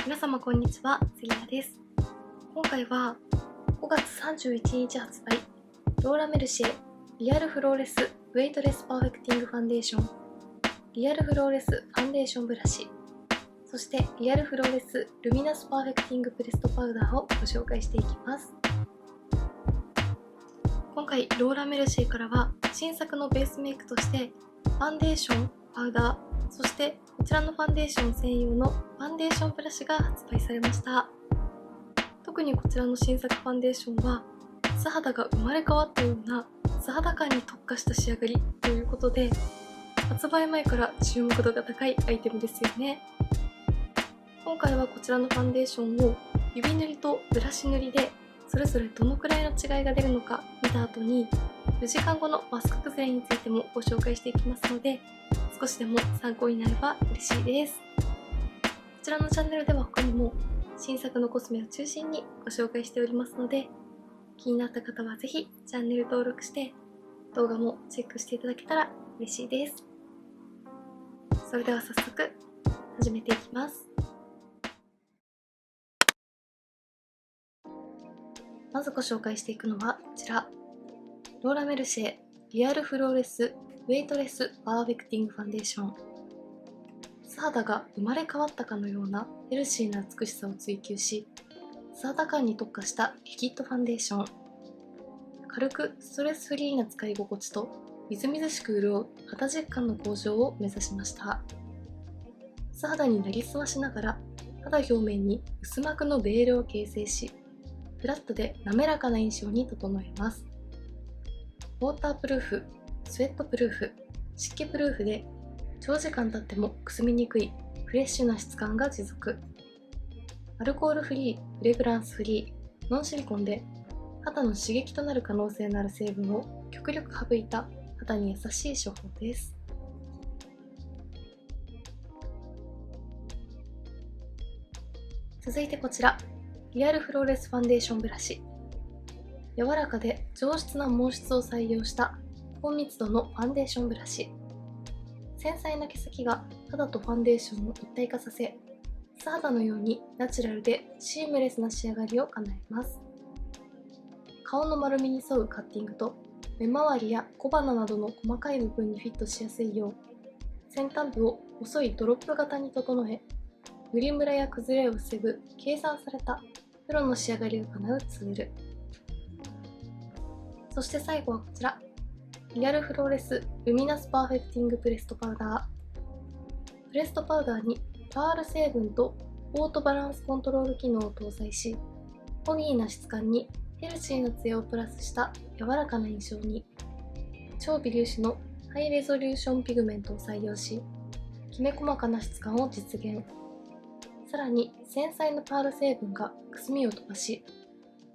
皆様こんにちは、セリナです。今回は5月31日発売、ローラメルシェリアルフローレスウェイトレスパーフェクティングファンデーション、リアルフローレスファンデーションブラシ、そしてリアルフローレスルミナスパーフェクティングプレストパウダーをご紹介していきます。今回ローラメルシェからは新作のベースメイクとしてファンデーション、パウダー、そしてこちらのファンデーション専用のファンデーションブラシが発売されました。特にこちらの新作ファンデーションは素肌が生まれ変わったような素肌感に特化した仕上がりということで、発売前から注目度が高いアイテムですよね。今回はこちらのファンデーションを指塗りとブラシ塗りでそれぞれどのくらいの違いが出るのか見た後に、4時間後のマスク崩れについてもご紹介していきますので、少しでも参考になれば嬉しいです。こちらのチャンネルでは他にも新作のコスメを中心にご紹介しておりますので、気になった方はぜひチャンネル登録して動画もチェックしていただけたら嬉しいです。それでは早速始めていきます。まずご紹介していくのはこちら、ローラメルシェリアルフローレスウェイトレスパーフェクティングファンデーション。素肌が生まれ変わったかのようなヘルシーな美しさを追求し、素肌感に特化したリキッドファンデーション。軽くストレスフリーな使い心地とみずみずしく潤う肌実感の向上を目指しました。素肌になりすましながら肌表面に薄膜のベールを形成し、フラットで滑らかな印象に整えます。ウォータープルーフ、スウェットプルーフ、湿気プルーフで長時間経ってもくすみにくいフレッシュな質感が持続。アルコールフリー、フレグランスフリー、ノンシリコンで肌の刺激となる可能性のある成分を極力省いた肌に優しい処方です。続いてこちら、リアルフローレスファンデーションブラシ。柔らかで上質な毛質を採用した高密度のファンデーションブラシ。繊細な毛先が肌とファンデーションを一体化させ、素肌のようにナチュラルでシームレスな仕上がりを叶えます。顔の丸みに沿うカッティングと目周りや小鼻などの細かい部分にフィットしやすいよう、先端部を細いドロップ型に整え、塗りムラや崩れを防ぐ計算されたプロの仕上がりを叶うツール。そして最後はこちら、リアルフローレスルミナスパーフェクティングプレストパウダー。プレストパウダーにパール成分とオートバランスコントロール機能を搭載し、ボギーな質感にヘルシーなツヤをプラスした柔らかな印象に、超微粒子のハイレゾリューションピグメントを採用し、きめ細かな質感を実現。さらに繊細なパール成分がくすみを飛ばし、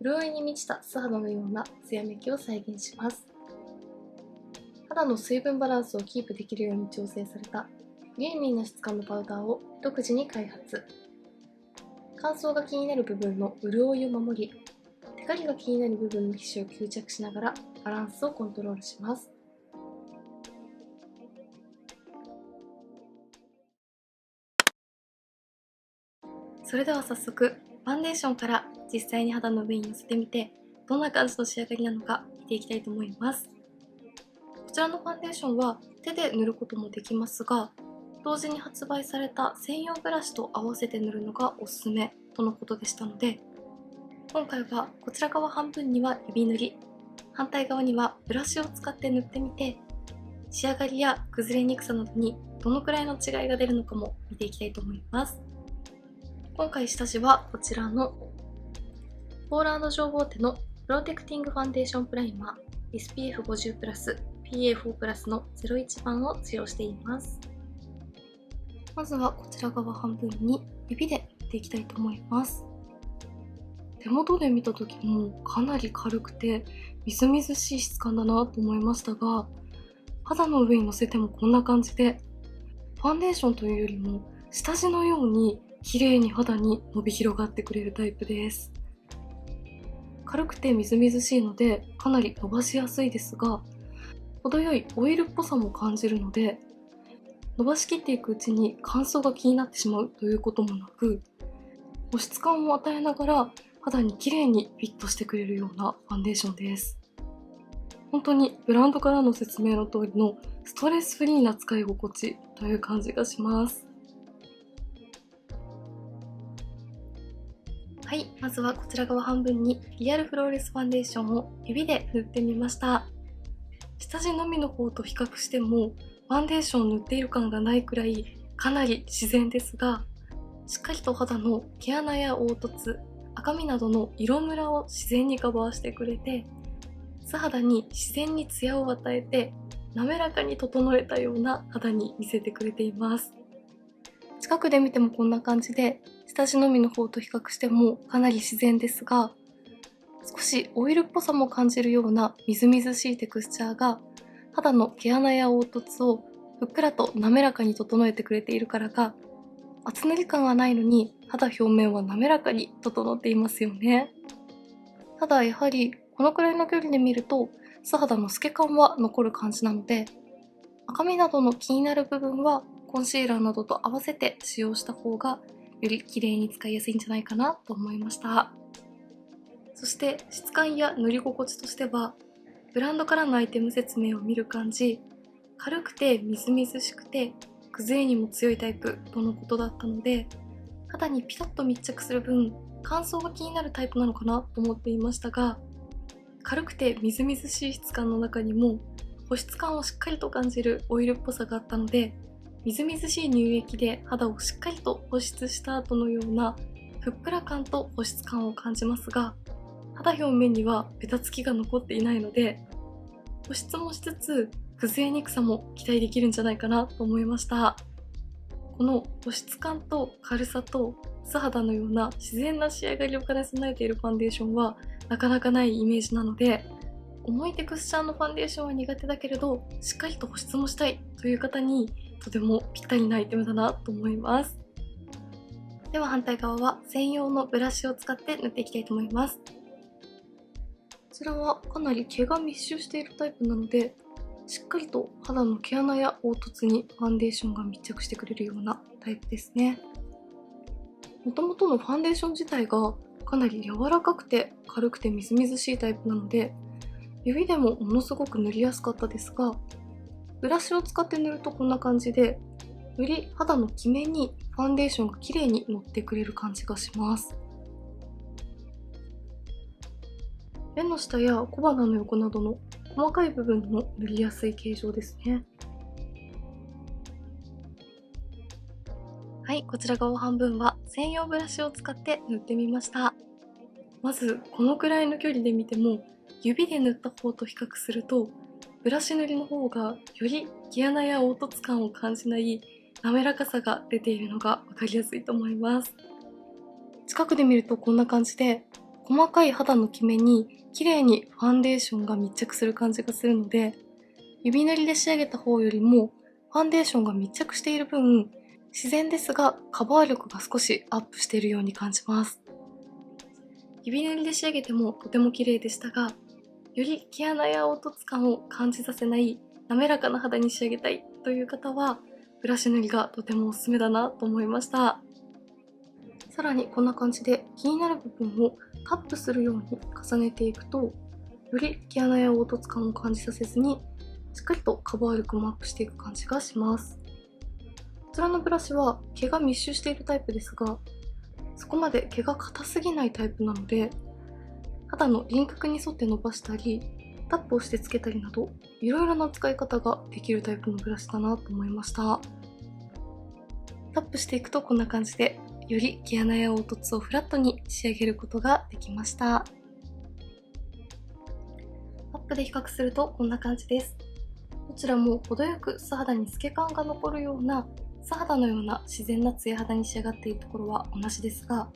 潤いに満ちた素肌のようなツヤめきを再現します。肌の水分バランスをキープできるように調整されたクリーミーな質感のパウダーを独自に開発。乾燥が気になる部分の潤いを守り、テカリが気になる部分の皮脂を吸着しながらバランスをコントロールします。それでは早速、ファンデーションから実際に肌の上にのせてみて、どんな感じの仕上がりなのか見ていきたいと思います。こちらのファンデーションは手で塗ることもできますが、同時に発売された専用ブラシと合わせて塗るのがおすすめとのことでしたので、今回はこちら側半分には指塗り、反対側にはブラシを使って塗ってみて、仕上がりや崩れにくさなどにどのくらいの違いが出るのかも見ていきたいと思います。今回下地はこちらのポーランド情報手のプロテクティングファンデーションプライマー SPF50+PA4+ の01番を使用しています。まずはこちら側半分に指で塗っていきたいと思います。手元で見た時もかなり軽くてみずみずしい質感だなと思いましたが、肌の上にのせてもこんな感じで、ファンデーションというよりも下地のように綺麗に肌に伸び広がってくれるタイプです。軽くてみずみずしいのでかなり伸ばしやすいですが、程よいオイルっぽさも感じるので、伸ばしきっていくうちに乾燥が気になってしまうということもなく、保湿感を与えながら肌に綺麗にフィットしてくれるようなファンデーションです。本当にブランドからの説明の通りのストレスフリーな使い心地という感じがします。はい、まずはこちら側半分にリアルフローレスファンデーションを指で塗ってみました。下地のみの方と比較してもファンデーションを塗っている感がないくらいかなり自然ですが、しっかりと肌の毛穴や凹凸、赤みなどの色ムラを自然にカバーしてくれて、素肌に自然にツヤを与えて滑らかに整えたような肌に見せてくれています。近くで見てもこんな感じで、下地のみの方と比較してもかなり自然ですが、少しオイルっぽさも感じるようなみずみずしいテクスチャーが肌の毛穴や凹凸をふっくらと滑らかに整えてくれているからか、厚塗り感はないのに肌表面は滑らかに整っていますよね。ただやはりこのくらいの距離で見ると素肌の透け感は残る感じなので、赤みなどの気になる部分はコンシーラーなどと合わせて使用した方がより綺麗に使いやすいんじゃないかなと思いました。そして質感や塗り心地としては、ブランドからのアイテム説明を見る感じ、軽くてみずみずしくて崩れにも強いタイプとのことだったので、肌にピタッと密着する分乾燥が気になるタイプなのかなと思っていましたが、軽くてみずみずしい質感の中にも保湿感をしっかりと感じるオイルっぽさがあったので、みずみずしい乳液で肌をしっかりと保湿した後のようなふっくら感と保湿感を感じますが、肌表面にはベタつきが残っていないので、保湿もしつつ崩れにくさも期待できるんじゃないかなと思いました。この保湿感と軽さと素肌のような自然な仕上がりを兼ね備えているファンデーションはなかなかないイメージなので、重いテクスチャーのファンデーションは苦手だけれどしっかりと保湿もしたいという方にとてもぴったりなアイテムだなと思います。では反対側は専用のブラシを使って塗っていきたいと思います。こちらはかなり毛が密集しているタイプなので、しっかりと肌の毛穴や凹凸にファンデーションが密着してくれるようなタイプですね。もともとのファンデーション自体がかなり柔らかくて軽くてみずみずしいタイプなので、指でもものすごく塗りやすかったですが、ブラシを使って塗るとこんな感じで、より肌のキメにファンデーションが綺麗に乗ってくれる感じがします。目の下や小鼻の横などの細かい部分も塗りやすい形状ですね。はい、こちら側半分は専用ブラシを使って塗ってみました。まずこのくらいの距離で見ても指で塗った方と比較すると、ブラシ塗りの方がより毛穴や凹凸感を感じない滑らかさが出ているのが分かりやすいと思います。近くで見るとこんな感じで、細かい肌のキメに綺麗にファンデーションが密着する感じがするので、指塗りで仕上げた方よりもファンデーションが密着している分、自然ですがカバー力が少しアップしているように感じます。指塗りで仕上げてもとても綺麗でしたが、より毛穴や凹凸感を感じさせない滑らかな肌に仕上げたいという方は、ブラシ塗りがとてもおすすめだなと思いました。さらにこんな感じで気になる部分をタップするように重ねていくと、より毛穴や凹凸感を感じさせずにしっかりとカバー力もアップしていく感じがします。こちらのブラシは毛が密集しているタイプですが、そこまで毛が硬すぎないタイプなので、肌の輪郭に沿って伸ばしたりタップをしてつけたりなど、いろいろな使い方ができるタイプのブラシだなと思いました。タップしていくとこんな感じで、より毛穴や凹凸をフラットに仕上げることができました。アップで比較するとこんな感じです。どちらも程よく素肌に透け感が残るような、素肌のような自然なツヤ肌に仕上がっているところは同じですが、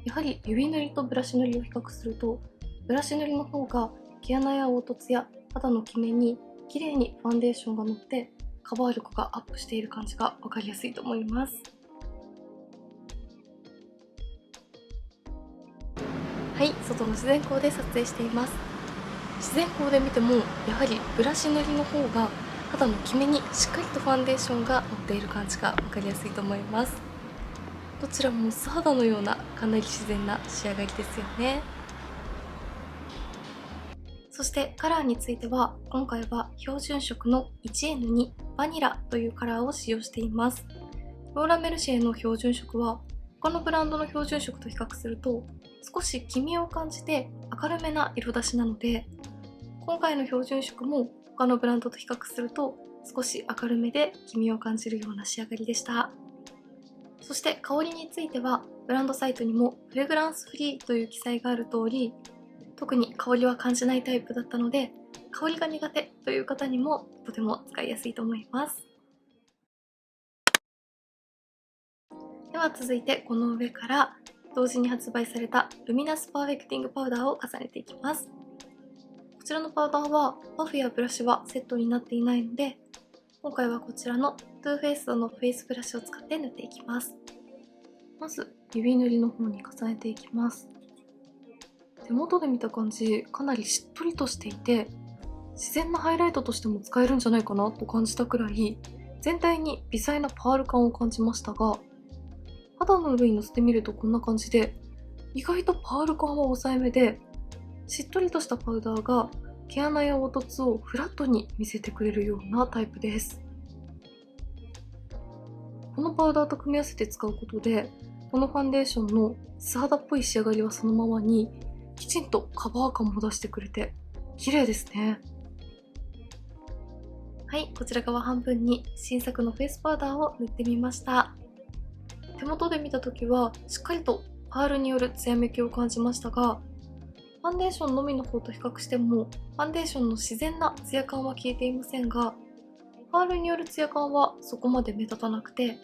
やはり指塗りとブラシ塗りを比較すると、ブラシ塗りの方が毛穴や凹凸や肌のキメに綺麗にファンデーションが乗ってカバー力がアップしている感じが分かりやすいと思います。はい、外の自然光で撮影しています。自然光で見てもやはりブラシ塗りの方が肌のキメにしっかりとファンデーションが乗っている感じが分かりやすいと思います。どちらも素肌のようなかなり自然な仕上がりですよね。そしてカラーについては、今回は標準色の 1N2 バニラというカラーを使用しています。ローラ・メルシエの標準色は他のブランドの標準色と比較すると少し黄みを感じて明るめな色出しなので、今回の標準色も他のブランドと比較すると少し明るめで黄みを感じるような仕上がりでした。そして香りについては、ブランドサイトにもフレグランスフリーという記載がある通り、特に香りは感じないタイプだったので、香りが苦手という方にもとても使いやすいと思います。では続いて、この上から同時に発売されたルミナスパーフェクティングパウダーを重ねていきます。こちらのパウダーはパフやブラシはセットになっていないので、今回はこちらのトゥーフェイスドのフェイスブラシを使って塗っていきます。まず指塗りの方に重ねていきます。手元で見た感じ、かなりしっとりとしていて、自然なハイライトとしても使えるんじゃないかなと感じたくらい、全体に微細なパール感を感じましたが、肌の上にのせてみるとこんな感じで、意外とパール感は抑えめで、しっとりとしたパウダーが毛穴や凹凸をフラットに見せてくれるようなタイプです。このパウダーと組み合わせて使うことで、このファンデーションの素肌っぽい仕上がりはそのままに、きちんとカバー感も出してくれて綺麗ですね。はい、こちら側半分に新作のフェイスパウダーを塗ってみました。手元で見た時はしっかりとパールによる艶めきを感じましたが、ファンデーションのみの方と比較してもファンデーションの自然なツヤ感は消えていませんが、パールによるツヤ感はそこまで目立たなくて、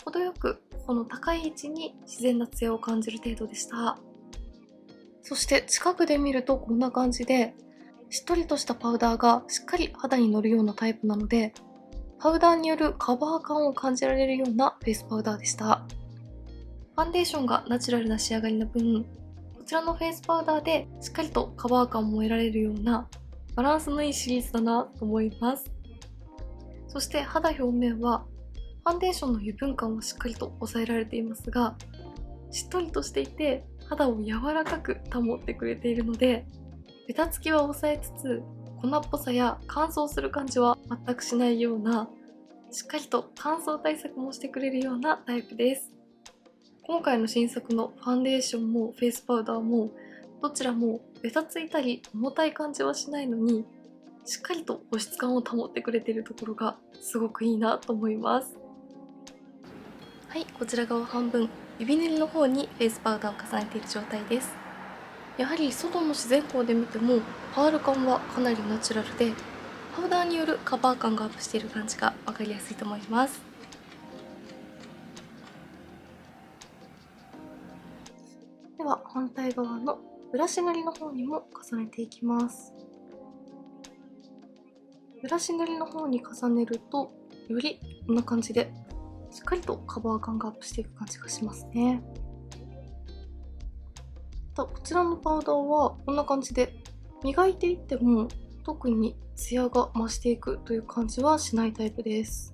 程よくこの高い位置に自然なツヤを感じる程度でした。そして近くで見るとこんな感じで、しっとりとしたパウダーがしっかり肌に乗るようなタイプなので、パウダーによるカバー感を感じられるようなフェイスパウダーでした。ファンデーションがナチュラルな仕上がりの分、こちらのフェイスパウダーでしっかりとカバー感も得られるようなバランスのいいシリーズだなと思います。そして肌表面はファンデーションの油分感をしっかりと抑えられていますが、しっとりとしていて肌を柔らかく保ってくれているので、ベタつきは抑えつつ粉っぽさや乾燥する感じは全くしないような、しっかりと乾燥対策もしてくれるようなタイプです。今回の新作のファンデーションもフェイスパウダーもどちらもベタついたり重たい感じはしないのに、しっかりと保湿感を保ってくれているところがすごくいいなと思います。はい、こちら側半分、指塗りの方にフェイスパウダーを重ねている状態です。やはり外の自然光で見てもパール感はかなりナチュラルで、パウダーによるカバー感がアップしている感じが分かりやすいと思います。では反対側のブラシ塗りの方にも重ねていきます。ブラシ塗りの方に重ねると、よりこんな感じでしっかりとカバー感がアップしていく感じがしますね。こちらのパウダーはこんな感じで磨いていっても特にツヤが増していくという感じはしないタイプです。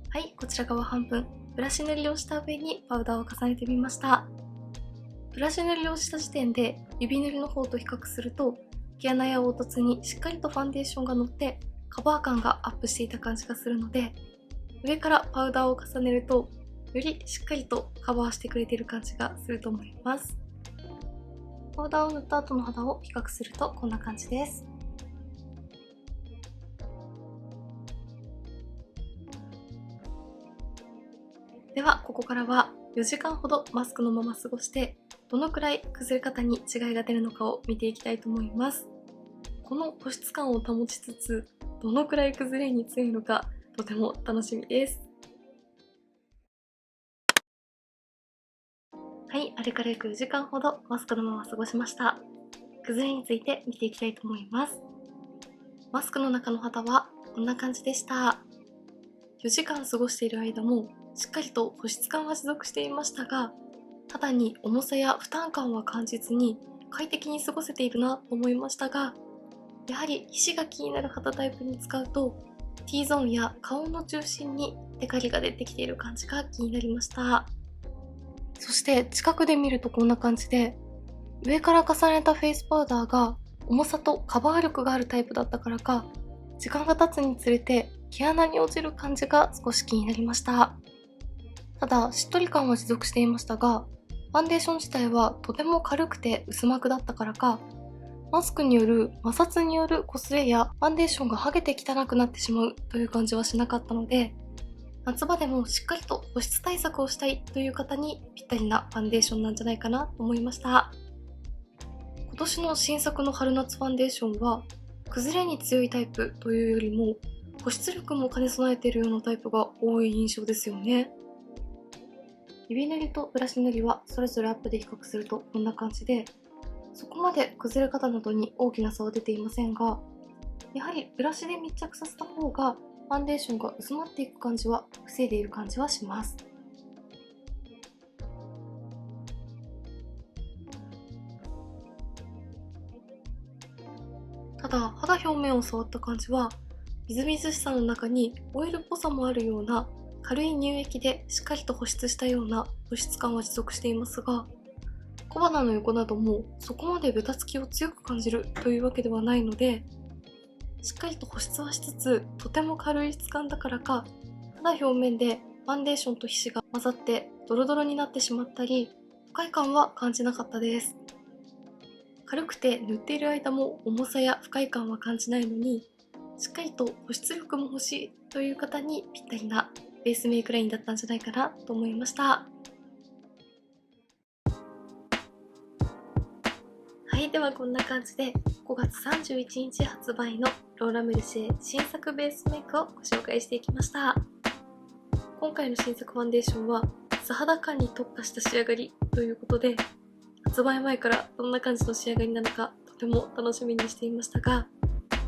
はい、こちら側半分、ブラシ塗りをした上にパウダーを重ねてみました。ブラシ塗りをした時点で指塗りの方と比較すると、毛穴や凹凸にしっかりとファンデーションが乗ってカバー感がアップしていた感じがするので、上からパウダーを重ねるとよりしっかりとカバーしてくれている感じがすると思います。パウダーを塗った後の肌を比較するとこんな感じです。ではここからは4時間ほどマスクのまま過ごして、どのくらい崩れ方に違いが出るのかを見ていきたいと思います。この保湿感を保ちつつどのくらい崩れに強いのか、とても楽しみです。はい、あれから約4時間ほどマスクのまま過ごしました。崩れについて見ていきたいと思います。マスクの中の肌はこんな感じでした。4時間過ごしている間もしっかりと保湿感は持続していましたが、肌に重さや負担感は感じずに快適に過ごせているなと思いましたが、やはり皮脂が気になる肌タイプに使うと T ゾーンや顔の中心にテカリが出てきている感じが気になりました。そして近くで見るとこんな感じで、上から重ねたフェイスパウダーが重さとカバー力があるタイプだったからか、時間が経つにつれて毛穴に落ちる感じが少し気になりました。ただ、しっとり感は持続していましたが、ファンデーション自体はとても軽くて薄膜だったからか、マスクによる摩擦による擦れやファンデーションが剥げて汚くなってしまうという感じはしなかったので、夏場でもしっかりと保湿対策をしたいという方にぴったりなファンデーションなんじゃないかなと思いました。今年の新作の春夏ファンデーションは崩れに強いタイプというよりも保湿力も兼ね備えているようなタイプが多い印象ですよね。指塗りとブラシ塗りはそれぞれアップで比較するとこんな感じで、そこまで崩れ方などに大きな差は出ていませんが、やはりブラシで密着させた方がファンデーションが薄まっていく感じは防いでいる感じはします。ただ、肌表面を触った感じはみずみずしさの中にオイルっぽさもあるような軽い乳液でしっかりと保湿したような保湿感は持続していますが、小鼻の横などもそこまでベタつきを強く感じるというわけではないので、しっかりと保湿はしつつとても軽い質感だからか、肌表面でファンデーションと皮脂が混ざってドロドロになってしまったり、不快感は感じなかったです。軽くて塗っている間も重さや不快感は感じないのに、しっかりと保湿力も欲しいという方にぴったりなベースメイクラインだったんじゃないかなと思いました。はい、ではこんな感じで5月31日発売のローラメルシェ新作ベースメイクをご紹介していきました。今回の新作ファンデーションは素肌感に特化した仕上がりということで、発売前からどんな感じの仕上がりなのかとても楽しみにしていましたが、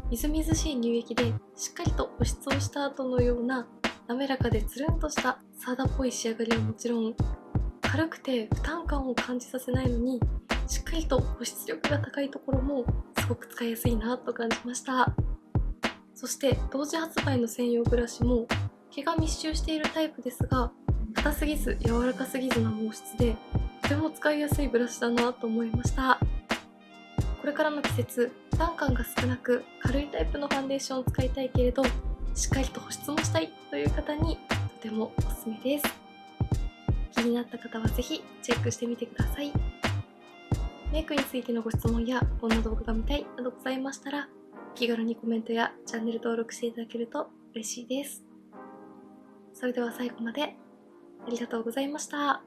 みずみずしい乳液でしっかりと保湿をした後のような滑らかでつるんとした素肌っぽい仕上がりはもちろん、軽くて負担感を感じさせないのにしっかりと保湿力が高いところもすごく使いやすいなと感じました。そして同時発売の専用ブラシも毛が密集しているタイプですが、硬すぎず柔らかすぎずな毛質でとても使いやすいブラシだなと思いました。これからの季節、負担感が少なく軽いタイプのファンデーションを使いたいけれどしっかりと保湿もしたいという方にとてもおすすめです。気になった方はぜひチェックしてみてください。メイクについてのご質問やこんな動画が見たいなどございましたら、気軽にコメントやチャンネル登録していただけると嬉しいです。それでは最後までありがとうございました。